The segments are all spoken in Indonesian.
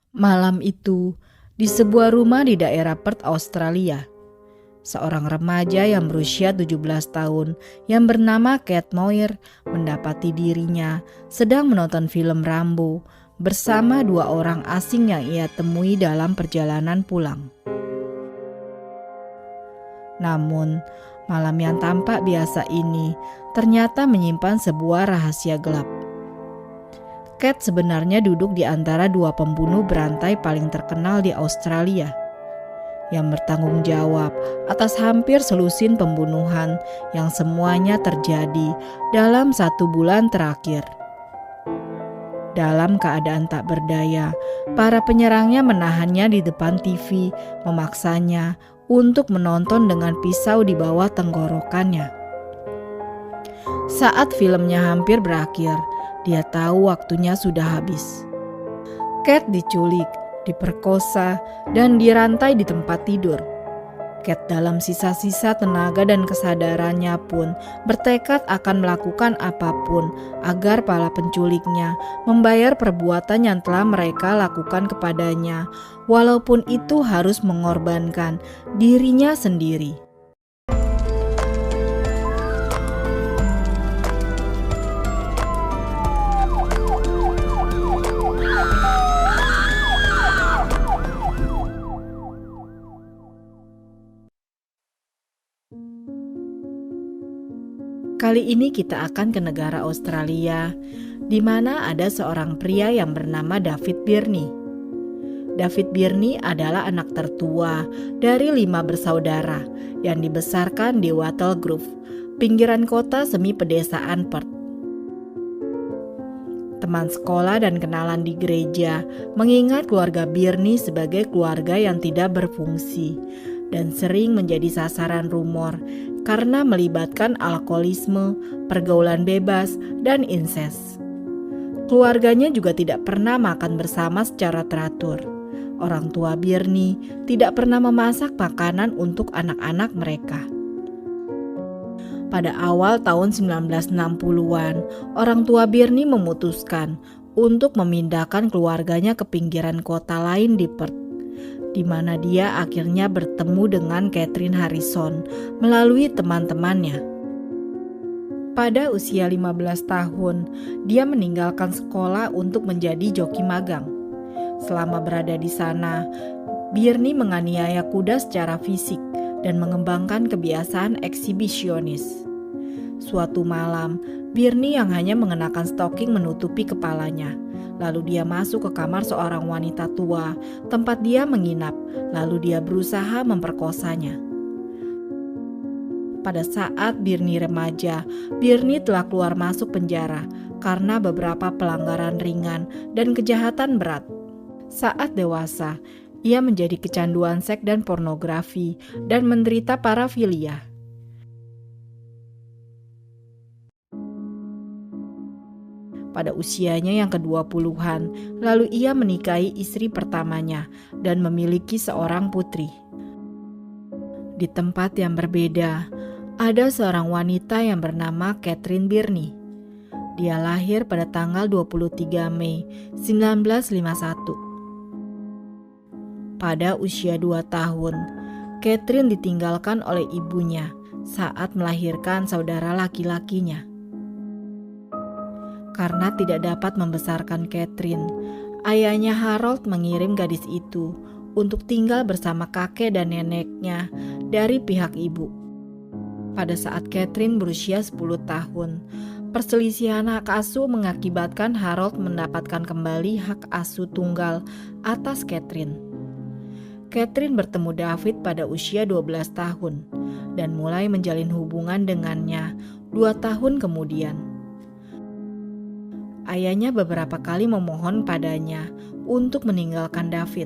Malam itu, di sebuah rumah di daerah Perth, Australia, seorang remaja yang berusia 17 tahun yang bernama Kate Moir mendapati dirinya sedang menonton film Rambo bersama dua orang asing yang ia temui dalam perjalanan pulang. Namun, malam yang tampak biasa ini ternyata menyimpan sebuah rahasia gelap. Kate sebenarnya duduk di antara dua pembunuh berantai paling terkenal di Australia yang bertanggung jawab atas hampir selusin pembunuhan yang semuanya terjadi dalam 1 bulan terakhir. Dalam keadaan tak berdaya, para penyerangnya menahannya di depan TV, memaksanya untuk menonton dengan pisau di bawah tenggorokannya. Saat filmnya hampir berakhir, dia tahu waktunya sudah habis. Kate diculik, diperkosa, dan dirantai di tempat tidur. Kate dalam sisa-sisa tenaga dan kesadarannya pun bertekad akan melakukan apapun agar para penculiknya membayar perbuatan yang telah mereka lakukan kepadanya, walaupun itu harus mengorbankan dirinya sendiri. Kali ini kita akan ke negara Australia, di mana ada seorang pria yang bernama David Birnie. David Birnie adalah anak tertua dari 5 bersaudara yang dibesarkan di Wattle Grove, pinggiran kota semi pedesaan Perth. Teman sekolah dan kenalan di gereja mengingat keluarga Birnie sebagai keluarga yang tidak berfungsi dan sering menjadi sasaran rumor karena melibatkan alkoholisme, pergaulan bebas, dan inses. Keluarganya juga tidak pernah makan bersama secara teratur. Orang tua Birnie tidak pernah memasak makanan untuk anak-anak mereka. Pada awal tahun 1960-an, orang tua Birnie memutuskan untuk memindahkan keluarganya ke pinggiran kota lain di Perth, di mana dia akhirnya bertemu dengan Catherine Harrison melalui teman-temannya. Pada usia 15 tahun, dia meninggalkan sekolah untuk menjadi joki magang. Selama berada di sana, Birnie menganiaya kuda secara fisik dan mengembangkan kebiasaan eksibisionis. Suatu malam, Birnie yang hanya mengenakan stoking menutupi kepalanya. Lalu dia masuk ke kamar seorang wanita tua, tempat dia menginap. Lalu dia berusaha memperkosanya. Pada saat Birnie remaja, Birnie telah keluar masuk penjara karena beberapa pelanggaran ringan dan kejahatan berat. Saat dewasa, ia menjadi kecanduan seks dan pornografi dan menderita parafilia. Pada usianya yang ke-20-an, lalu ia menikahi istri pertamanya dan memiliki seorang putri. Di tempat yang berbeda, ada seorang wanita yang bernama Catherine Birnie. Dia lahir pada tanggal 23 Mei 1951. Pada usia 2 tahun, Catherine ditinggalkan oleh ibunya saat melahirkan saudara laki-lakinya. Karena tidak dapat membesarkan Catherine, ayahnya Harold mengirim gadis itu untuk tinggal bersama kakek dan neneknya dari pihak ibu. Pada saat Catherine berusia 10 tahun, perselisihan hak asuh mengakibatkan Harold mendapatkan kembali hak asuh tunggal atas Catherine. Catherine bertemu David pada usia 12 tahun dan mulai menjalin hubungan dengannya 2 tahun kemudian. Ayahnya beberapa kali memohon padanya untuk meninggalkan David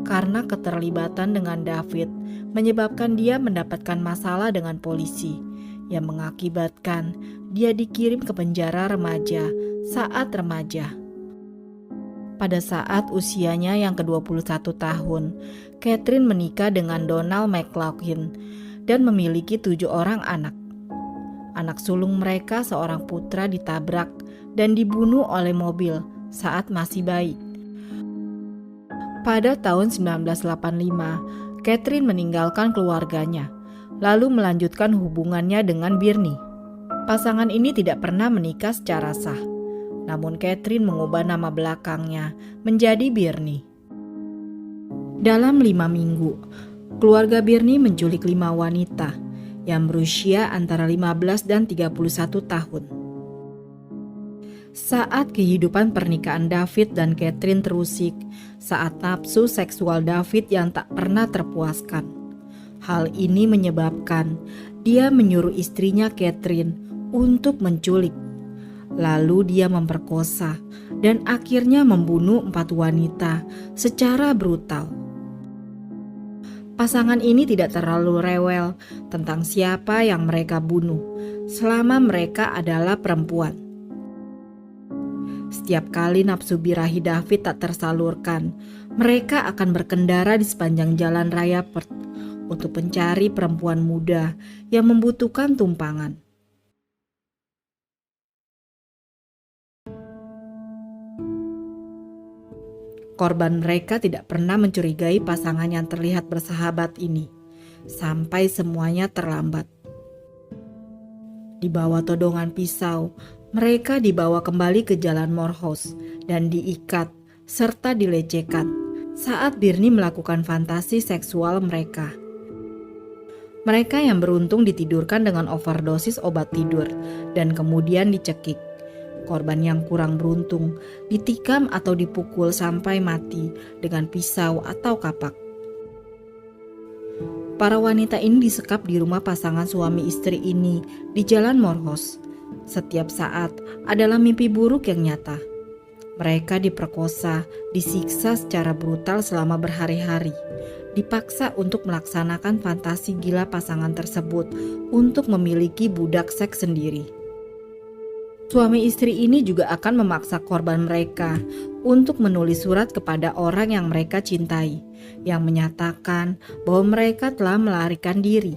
karena keterlibatan dengan David menyebabkan dia mendapatkan masalah dengan polisi yang mengakibatkan dia dikirim ke penjara remaja saat remaja. Pada saat usianya yang ke-21 tahun, Catherine menikah dengan Donald McLaughlin dan memiliki 7 orang anak. Anak sulung mereka seorang putra ditabrak dan dibunuh oleh mobil saat masih bayi. Pada tahun 1985, Catherine meninggalkan keluarganya, lalu melanjutkan hubungannya dengan Birnie. Pasangan ini tidak pernah menikah secara sah, namun Catherine mengubah nama belakangnya menjadi Birnie. Dalam 5 minggu, keluarga Birnie menculik 5 wanita yang berusia antara 15 dan 31 tahun. Saat kehidupan pernikahan David dan Catherine terusik, saat nafsu seksual David yang tak pernah terpuaskan. Hal ini menyebabkan dia menyuruh istrinya Catherine untuk menculik. Lalu dia memperkosa dan akhirnya membunuh 4 wanita secara brutal. Pasangan ini tidak terlalu rewel tentang siapa yang mereka bunuh, selama mereka adalah perempuan. Setiap kali nafsu birahi David tak tersalurkan, mereka akan berkendara di sepanjang jalan raya Perth untuk mencari perempuan muda yang membutuhkan tumpangan. Korban mereka tidak pernah mencurigai pasangan yang terlihat bersahabat ini, sampai semuanya terlambat. Di bawah todongan pisau, mereka dibawa kembali ke Jalan Morehouse dan diikat serta dilecehkan saat Birnie melakukan fantasi seksual mereka. Mereka yang beruntung ditidurkan dengan overdosis obat tidur dan kemudian dicekik. Korban yang kurang beruntung ditikam atau dipukul sampai mati dengan pisau atau kapak. Para wanita ini disekap di rumah pasangan suami istri ini di Jalan Morehouse. Setiap saat adalah mimpi buruk yang nyata. Mereka diperkosa, disiksa secara brutal selama berhari-hari, dipaksa untuk melaksanakan fantasi gila pasangan tersebut untuk memiliki budak seks sendiri. Suami istri ini juga akan memaksa korban mereka untuk menulis surat kepada orang yang mereka cintai, yang menyatakan bahwa mereka telah melarikan diri.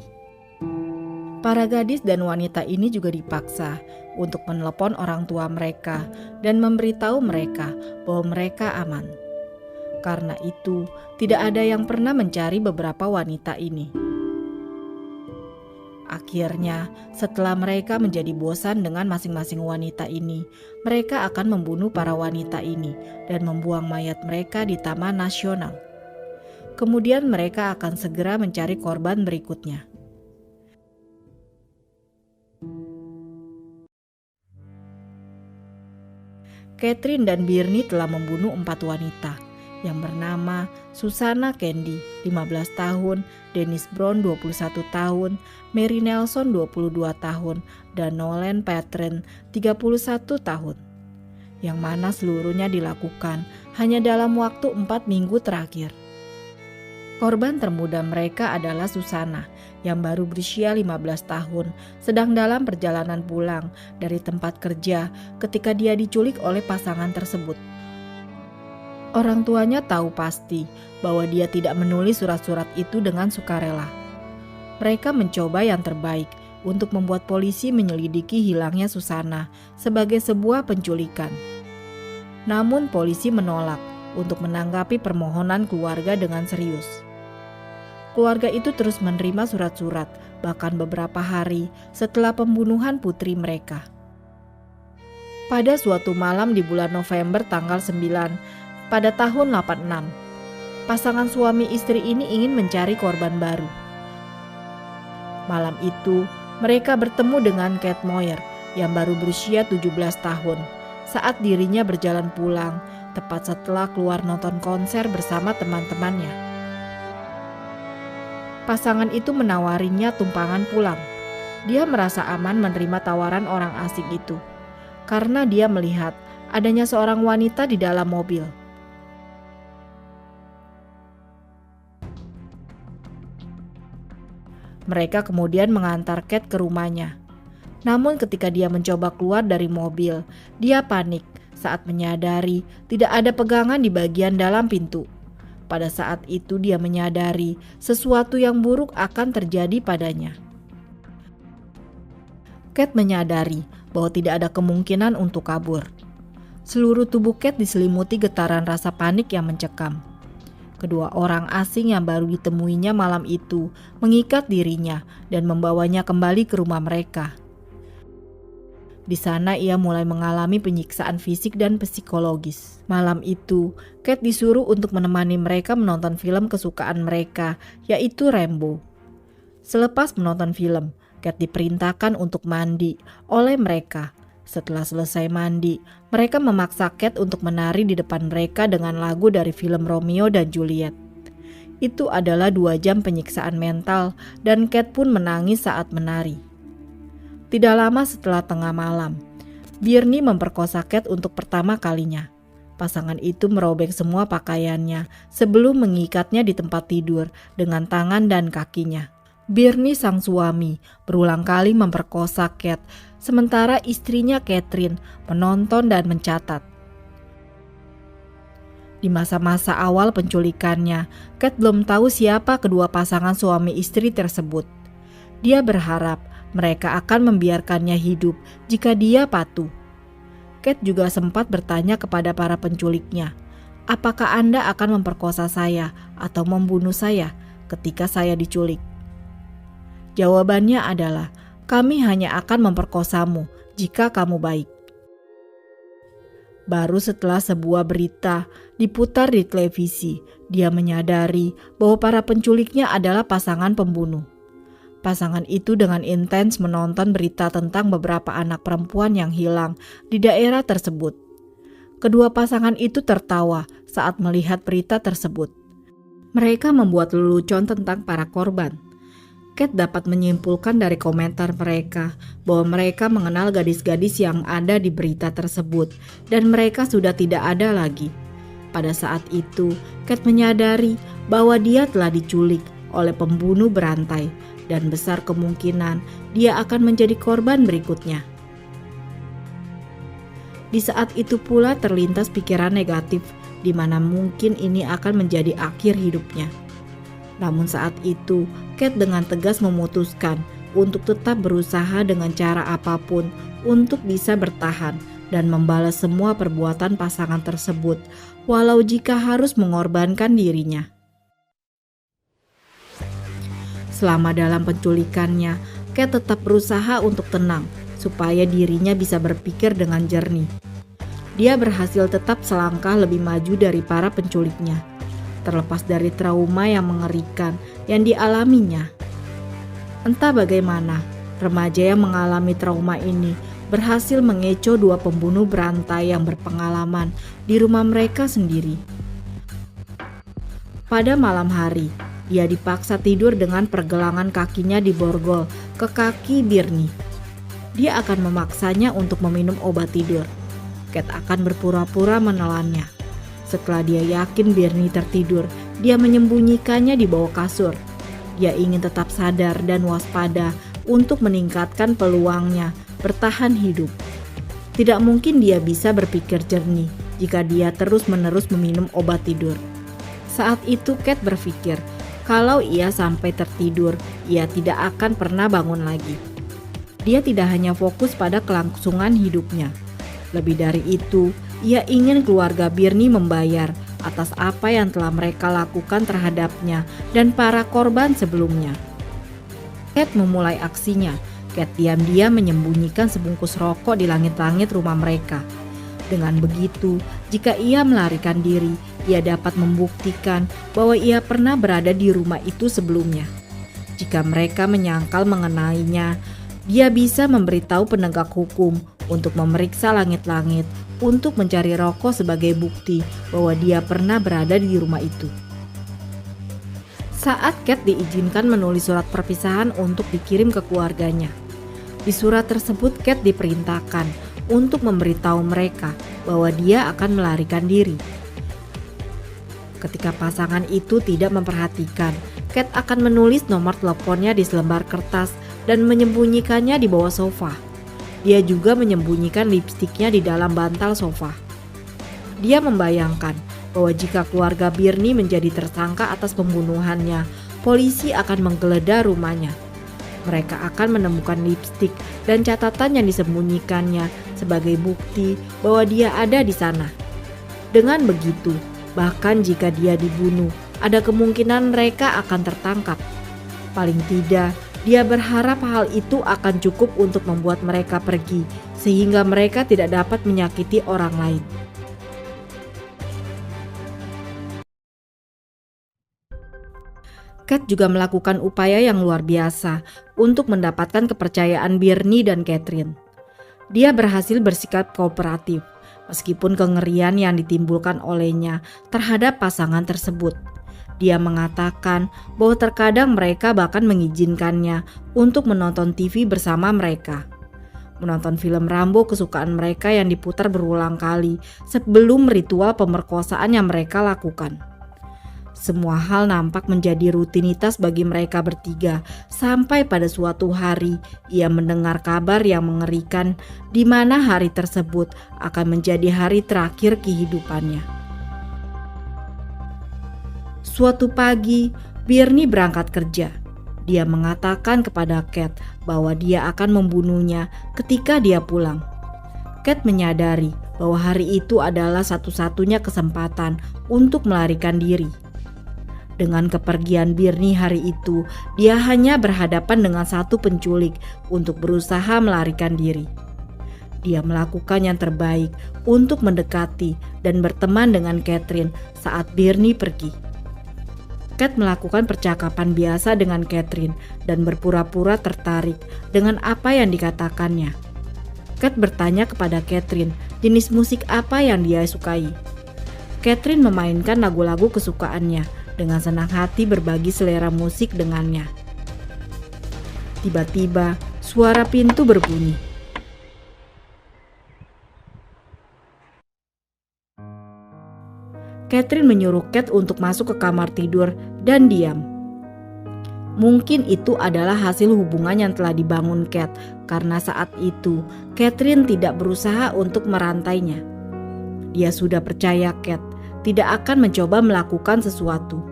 Para gadis dan wanita ini juga dipaksa untuk menelepon orang tua mereka dan memberitahu mereka bahwa mereka aman. Karena itu, tidak ada yang pernah mencari beberapa wanita ini. Akhirnya, setelah mereka menjadi bosan dengan masing-masing wanita ini, mereka akan membunuh para wanita ini dan membuang mayat mereka di Taman Nasional. Kemudian mereka akan segera mencari korban berikutnya. Catherine dan Birnie telah membunuh 4 wanita yang bernama Susannah Candy 15 tahun, Dennis Brown 21 tahun, Mary Nelson 22 tahun, dan Nolan Patron 31 tahun. Yang mana seluruhnya dilakukan hanya dalam waktu 4 minggu terakhir. Korban termuda mereka adalah Susannah yang baru berusia 15 tahun, sedang dalam perjalanan pulang dari tempat kerja ketika dia diculik oleh pasangan tersebut. Orang tuanya tahu pasti bahwa dia tidak menulis surat-surat itu dengan sukarela. Mereka mencoba yang terbaik untuk membuat polisi menyelidiki hilangnya Susannah sebagai sebuah penculikan. Namun polisi menolak untuk menanggapi permohonan keluarga dengan serius. Keluarga itu terus menerima surat-surat, bahkan beberapa hari setelah pembunuhan putri mereka. Pada suatu malam di bulan November tanggal 9 pada tahun 86, pasangan suami istri ini ingin mencari korban baru. Malam itu, mereka bertemu dengan Kate Moyer yang baru berusia 17 tahun saat dirinya berjalan pulang tepat setelah keluar nonton konser bersama teman-temannya. Pasangan itu menawarinya tumpangan pulang. Dia merasa aman menerima tawaran orang asing itu karena dia melihat adanya seorang wanita di dalam mobil. Mereka kemudian mengantar Kate ke rumahnya. Namun ketika dia mencoba keluar dari mobil, dia panik saat menyadari tidak ada pegangan di bagian dalam pintu. Pada saat itu dia menyadari sesuatu yang buruk akan terjadi padanya. Kate menyadari bahwa tidak ada kemungkinan untuk kabur. Seluruh tubuh Kate diselimuti getaran rasa panik yang mencekam. Kedua orang asing yang baru ditemuinya malam itu mengikat dirinya dan membawanya kembali ke rumah mereka. Di sana ia mulai mengalami penyiksaan fisik dan psikologis. Malam itu, Kate disuruh untuk menemani mereka menonton film kesukaan mereka, yaitu Rambo. Selepas menonton film, Kate diperintahkan untuk mandi oleh mereka. Setelah selesai mandi, mereka memaksa Kate untuk menari di depan mereka dengan lagu dari film Romeo dan Juliet. Itu adalah 2 jam penyiksaan mental dan Kate pun menangis saat menari. Tidak lama setelah tengah malam, Birnie memperkosa Kate untuk pertama kalinya. Pasangan itu merobek semua pakaiannya sebelum mengikatnya di tempat tidur dengan tangan dan kakinya. Birnie sang suami berulang kali memperkosa Kate, sementara istrinya Catherine menonton dan mencatat. Di masa-masa awal penculikannya, Kate belum tahu siapa kedua pasangan suami istri tersebut. Dia berharap mereka akan membiarkannya hidup jika dia patuh. Kate juga sempat bertanya kepada para penculiknya, "Apakah Anda akan memperkosa saya atau membunuh saya ketika saya diculik?" Jawabannya adalah, "Kami hanya akan memperkosamu jika kamu baik." Baru setelah sebuah berita diputar di televisi, dia menyadari bahwa para penculiknya adalah pasangan pembunuh. Pasangan itu dengan intens menonton berita tentang beberapa anak perempuan yang hilang di daerah tersebut. Kedua pasangan itu tertawa saat melihat berita tersebut. Mereka membuat lelucon tentang para korban. Kate dapat menyimpulkan dari komentar mereka bahwa mereka mengenal gadis-gadis yang ada di berita tersebut dan mereka sudah tidak ada lagi. Pada saat itu, Kate menyadari bahwa dia telah diculik oleh pembunuh berantai dan besar kemungkinan dia akan menjadi korban berikutnya. Di saat itu pula terlintas pikiran negatif di mana mungkin ini akan menjadi akhir hidupnya. Namun saat itu, Kate dengan tegas memutuskan untuk tetap berusaha dengan cara apapun untuk bisa bertahan dan membalas semua perbuatan pasangan tersebut, walau jika harus mengorbankan dirinya. Selama dalam penculikannya, Kate tetap berusaha untuk tenang supaya dirinya bisa berpikir dengan jernih. Dia berhasil tetap selangkah lebih maju dari para penculiknya, terlepas dari trauma yang mengerikan yang dialaminya. Entah bagaimana, remaja yang mengalami trauma ini berhasil mengecoh 2 pembunuh berantai yang berpengalaman di rumah mereka sendiri. Pada malam hari, dia dipaksa tidur dengan pergelangan kakinya diborgol ke kaki Birnie. Dia akan memaksanya untuk meminum obat tidur. Kate akan berpura-pura menelannya. Setelah dia yakin Birnie tertidur, dia menyembunyikannya di bawah kasur. Dia ingin tetap sadar dan waspada untuk meningkatkan peluangnya bertahan hidup. Tidak mungkin dia bisa berpikir jernih jika dia terus-menerus meminum obat tidur. Saat itu Kate berpikir, kalau ia sampai tertidur, ia tidak akan pernah bangun lagi. Dia tidak hanya fokus pada kelangsungan hidupnya. Lebih dari itu, ia ingin keluarga Birnie membayar atas apa yang telah mereka lakukan terhadapnya dan para korban sebelumnya. Kate memulai aksinya. Kate diam-diam menyembunyikan sebungkus rokok di langit-langit rumah mereka. Dengan begitu, jika ia melarikan diri, ia dapat membuktikan bahwa ia pernah berada di rumah itu sebelumnya. Jika mereka menyangkal mengenainya, dia bisa memberitahu penegak hukum untuk memeriksa langit-langit untuk mencari rokok sebagai bukti bahwa dia pernah berada di rumah itu. Saat Kate diizinkan menulis surat perpisahan untuk dikirim ke keluarganya. Di surat tersebut Kate diperintahkan untuk memberitahu mereka bahwa dia akan melarikan diri. Ketika pasangan itu tidak memperhatikan, Kate akan menulis nomor teleponnya di selembar kertas dan menyembunyikannya di bawah sofa. Dia juga menyembunyikan lipstiknya di dalam bantal sofa. Dia membayangkan bahwa jika keluarga Birnie menjadi tersangka atas pembunuhannya, polisi akan menggeledah rumahnya. Mereka akan menemukan lipstik dan catatan yang disembunyikannya sebagai bukti bahwa dia ada di sana. Dengan begitu, bahkan jika dia dibunuh, ada kemungkinan mereka akan tertangkap. Paling tidak, dia berharap hal itu akan cukup untuk membuat mereka pergi, sehingga mereka tidak dapat menyakiti orang lain. Kat juga melakukan upaya yang luar biasa untuk mendapatkan kepercayaan Birnie dan Catherine. Dia berhasil bersikap kooperatif, meskipun kengerian yang ditimbulkan olehnya terhadap pasangan tersebut. Dia mengatakan bahwa terkadang mereka bahkan mengizinkannya untuk menonton TV bersama mereka. Menonton film Rambo kesukaan mereka yang diputar berulang kali sebelum ritual pemerkosaan yang mereka lakukan. Semua hal nampak menjadi rutinitas bagi mereka bertiga sampai pada suatu hari ia mendengar kabar yang mengerikan di mana hari tersebut akan menjadi hari terakhir kehidupannya. Suatu pagi, Birnie berangkat kerja. Dia mengatakan kepada Kat bahwa dia akan membunuhnya ketika dia pulang. Kat menyadari bahwa hari itu adalah satu-satunya kesempatan untuk melarikan diri. Dengan kepergian Birnie hari itu, dia hanya berhadapan dengan satu penculik untuk berusaha melarikan diri. Dia melakukan yang terbaik untuk mendekati dan berteman dengan Catherine saat Birnie pergi. Kat melakukan percakapan biasa dengan Catherine dan berpura-pura tertarik dengan apa yang dikatakannya. Kat bertanya kepada Catherine jenis musik apa yang dia sukai. Catherine memainkan lagu-lagu kesukaannya dengan senang hati berbagi selera musik dengannya. Tiba-tiba suara pintu berbunyi. Catherine menyuruh Kat untuk masuk ke kamar tidur dan diam. Mungkin itu adalah hasil hubungan yang telah dibangun Kat, karena saat itu Catherine tidak berusaha untuk merantainya. Dia sudah percaya Kat tidak akan mencoba melakukan sesuatu.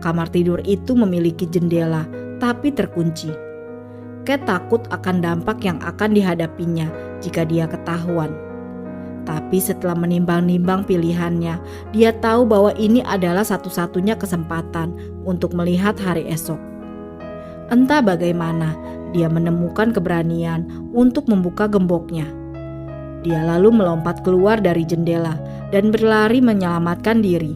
Kamar tidur itu memiliki jendela, tapi terkunci. Kat takut akan dampak yang akan dihadapinya jika dia ketahuan. Tapi setelah menimbang-nimbang pilihannya, dia tahu bahwa ini adalah satu-satunya kesempatan untuk melihat hari esok. Entah bagaimana, dia menemukan keberanian untuk membuka gemboknya. Dia lalu melompat keluar dari jendela dan berlari menyelamatkan diri.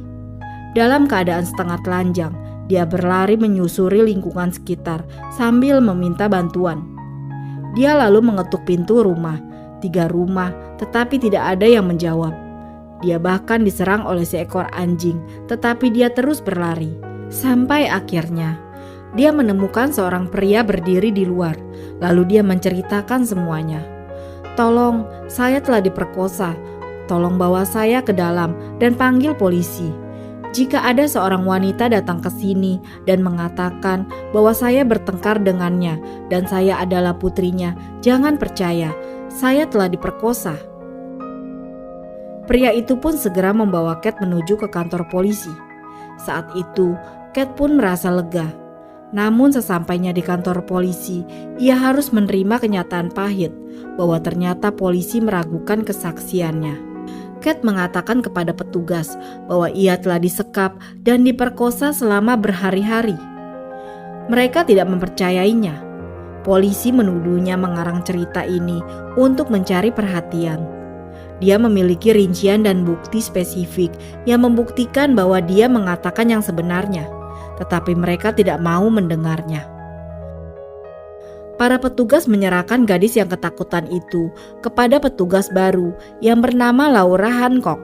Dalam keadaan setengah telanjang, dia berlari menyusuri lingkungan sekitar sambil meminta bantuan. Dia lalu mengetuk pintu rumah, 3 rumah, tetapi tidak ada yang menjawab. Dia bahkan diserang oleh seekor anjing, tetapi dia terus berlari. Sampai akhirnya, dia menemukan seorang pria berdiri di luar, lalu dia menceritakan semuanya. "Tolong, saya telah diperkosa. Tolong bawa saya ke dalam dan panggil polisi. Jika ada seorang wanita datang ke sini dan mengatakan bahwa saya bertengkar dengannya dan saya adalah putrinya, jangan percaya, saya telah diperkosa." Pria itu pun segera membawa Kat menuju ke kantor polisi. Saat itu, Kat pun merasa lega. Namun sesampainya di kantor polisi, ia harus menerima kenyataan pahit bahwa ternyata polisi meragukan kesaksiannya. Kat mengatakan kepada petugas bahwa ia telah disekap dan diperkosa selama berhari-hari. Mereka tidak mempercayainya. Polisi menuduhnya mengarang cerita ini untuk mencari perhatian. Dia memiliki rincian dan bukti spesifik yang membuktikan bahwa dia mengatakan yang sebenarnya, tetapi mereka tidak mau mendengarnya. Para petugas menyerahkan gadis yang ketakutan itu kepada petugas baru yang bernama Laura Hancock.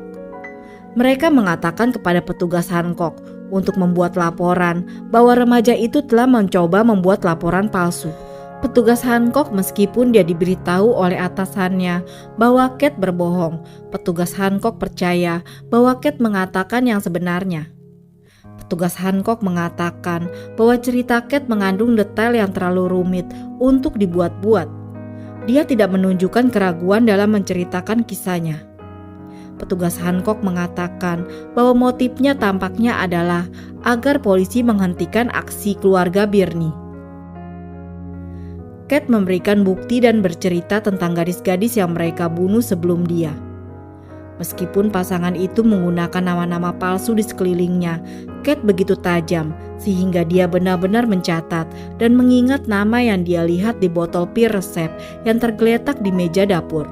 Mereka mengatakan kepada petugas Hancock untuk membuat laporan bahwa remaja itu telah mencoba membuat laporan palsu. Petugas Hancock, meskipun dia diberitahu oleh atasannya bahwa Kat berbohong, petugas Hancock percaya bahwa Kat mengatakan yang sebenarnya. Petugas Hancock mengatakan bahwa cerita Kat mengandung detail yang terlalu rumit untuk dibuat-buat. Dia tidak menunjukkan keraguan dalam menceritakan kisahnya. Petugas Hancock mengatakan bahwa motifnya tampaknya adalah agar polisi menghentikan aksi keluarga Birnie. Kat memberikan bukti dan bercerita tentang gadis-gadis yang mereka bunuh sebelum dia. Meskipun pasangan itu menggunakan nama-nama palsu di sekelilingnya, Kate begitu tajam sehingga dia benar-benar mencatat dan mengingat nama yang dia lihat di botol pil resep yang tergeletak di meja dapur.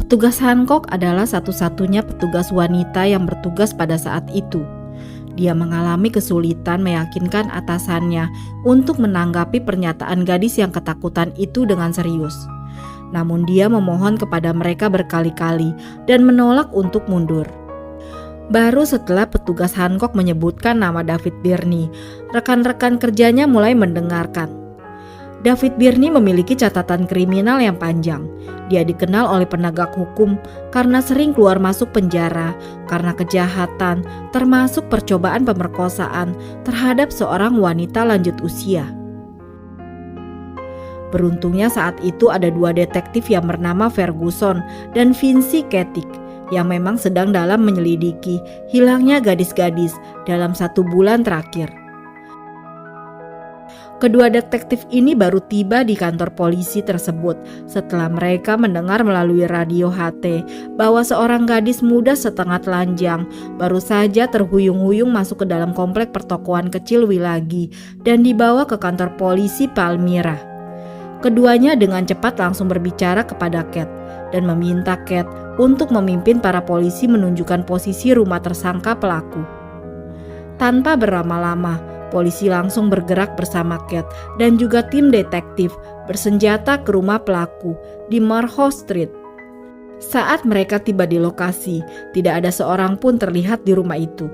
Petugas Hancock adalah satu-satunya petugas wanita yang bertugas pada saat itu. Dia mengalami kesulitan meyakinkan atasannya untuk menanggapi pernyataan gadis yang ketakutan itu dengan serius. Namun dia memohon kepada mereka berkali-kali dan menolak untuk mundur. Baru setelah petugas Hancock menyebutkan nama David Birney, rekan-rekan kerjanya mulai mendengarkan. David Birney memiliki catatan kriminal yang panjang. Dia dikenal oleh penegak hukum karena sering keluar masuk penjara karena kejahatan, termasuk percobaan pemerkosaan terhadap seorang wanita lanjut usia. Beruntungnya saat itu ada dua detektif yang bernama Ferguson dan Vincy Ketik yang memang sedang dalam menyelidiki hilangnya gadis-gadis dalam 1 bulan terakhir. Kedua detektif ini baru tiba di kantor polisi tersebut setelah mereka mendengar melalui radio HT bahwa seorang gadis muda setengah telanjang baru saja terhuyung-huyung masuk ke dalam komplek pertokoan kecil Willagi dan dibawa ke kantor polisi Palmyra. Keduanya dengan cepat langsung berbicara kepada Kate dan meminta Kate untuk memimpin para polisi menunjukkan posisi rumah tersangka pelaku. Tanpa berlama-lama, polisi langsung bergerak bersama Kate dan juga tim detektif bersenjata ke rumah pelaku di Marhoe Street. Saat mereka tiba di lokasi, tidak ada seorang pun terlihat di rumah itu.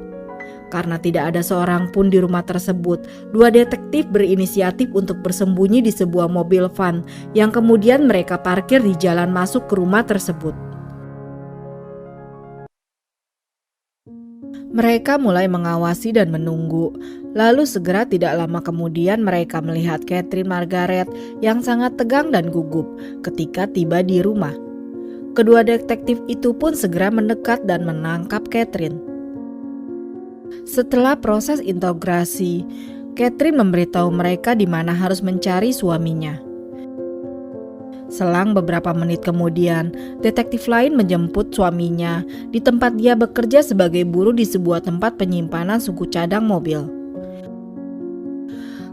Karena tidak ada seorang pun di rumah tersebut, dua detektif berinisiatif untuk bersembunyi di sebuah mobil van yang kemudian mereka parkir di jalan masuk ke rumah tersebut. Mereka mulai mengawasi dan menunggu. Lalu segera tidak lama kemudian mereka melihat Catherine Margaret yang sangat tegang dan gugup ketika tiba di rumah. Kedua detektif itu pun segera mendekat dan menangkap Catherine. Setelah proses interogasi, Catherine memberitahu mereka di mana harus mencari suaminya. Selang beberapa menit kemudian, detektif lain menjemput suaminya di tempat dia bekerja sebagai buruh di sebuah tempat penyimpanan suku cadang mobil.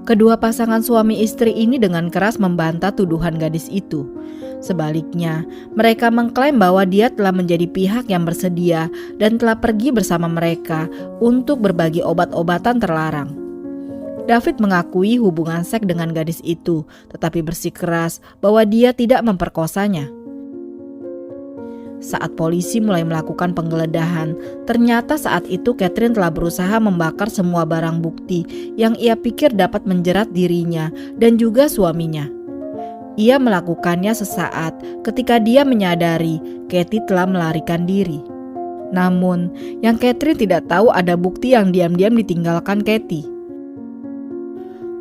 Kedua pasangan suami istri ini dengan keras membantah tuduhan gadis itu. Sebaliknya, mereka mengklaim bahwa dia telah menjadi pihak yang bersedia dan telah pergi bersama mereka untuk berbagi obat-obatan terlarang. David mengakui hubungan seks dengan gadis itu, tetapi bersikeras bahwa dia tidak memperkosanya. Saat polisi mulai melakukan penggeledahan, ternyata saat itu Catherine telah berusaha membakar semua barang bukti yang ia pikir dapat menjerat dirinya dan juga suaminya. Ia melakukannya sesaat ketika dia menyadari Katie telah melarikan diri. Namun, yang Catherine tidak tahu ada bukti yang diam-diam ditinggalkan Katie.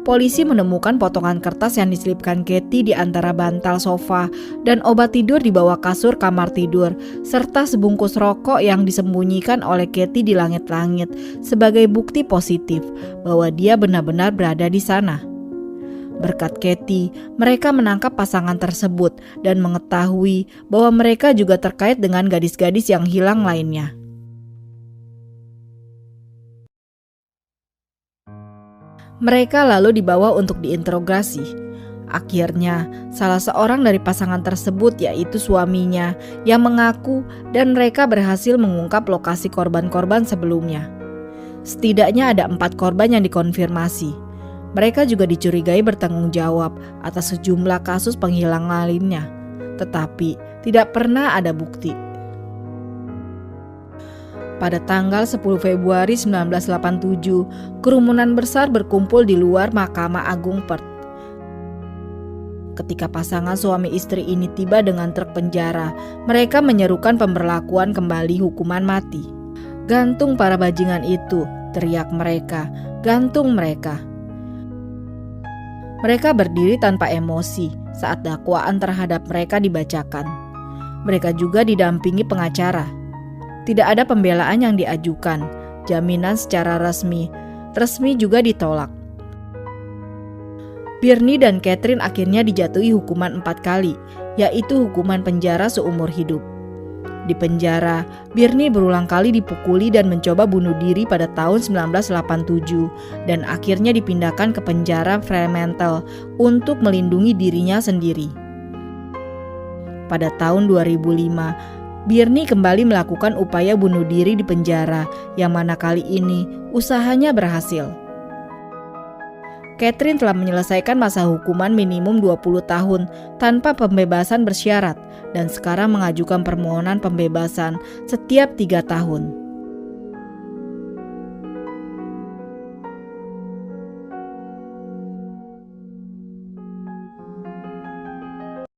Polisi menemukan potongan kertas yang diselipkan Katie di antara bantal sofa dan obat tidur di bawah kasur kamar tidur, serta sebungkus rokok yang disembunyikan oleh Katie di langit-langit sebagai bukti positif bahwa dia benar-benar berada di sana. Berkat Katie, mereka menangkap pasangan tersebut dan mengetahui bahwa mereka juga terkait dengan gadis-gadis yang hilang lainnya. Mereka lalu dibawa untuk diinterogasi. Akhirnya, salah seorang dari pasangan tersebut yaitu suaminya yang mengaku dan mereka berhasil mengungkap lokasi korban-korban sebelumnya. Setidaknya ada 4 korban yang dikonfirmasi. Mereka juga dicurigai bertanggung jawab atas sejumlah kasus penghilangan lainnya, tetapi tidak pernah ada bukti. Pada tanggal 10 Februari 1987, kerumunan besar berkumpul di luar Mahkamah Agung Perth. Ketika pasangan suami istri ini tiba dengan truk penjara, mereka menyerukan pemberlakuan kembali hukuman mati. "Gantung para bajingan itu," teriak mereka, "gantung mereka." Mereka berdiri tanpa emosi saat dakwaan terhadap mereka dibacakan. Mereka juga didampingi pengacara. Tidak ada pembelaan yang diajukan, jaminan secara resmi juga ditolak. Birney dan Catherine akhirnya dijatuhi hukuman 4 kali, yaitu hukuman penjara seumur hidup. Di penjara, Birnie berulang kali dipukuli dan mencoba bunuh diri pada tahun 1987 dan akhirnya dipindahkan ke penjara Fremantle untuk melindungi dirinya sendiri. Pada tahun 2005, Birnie kembali melakukan upaya bunuh diri di penjara, yang mana kali ini usahanya berhasil. Catherine telah menyelesaikan masa hukuman minimum 20 tahun tanpa pembebasan bersyarat dan sekarang mengajukan permohonan pembebasan setiap 3 tahun.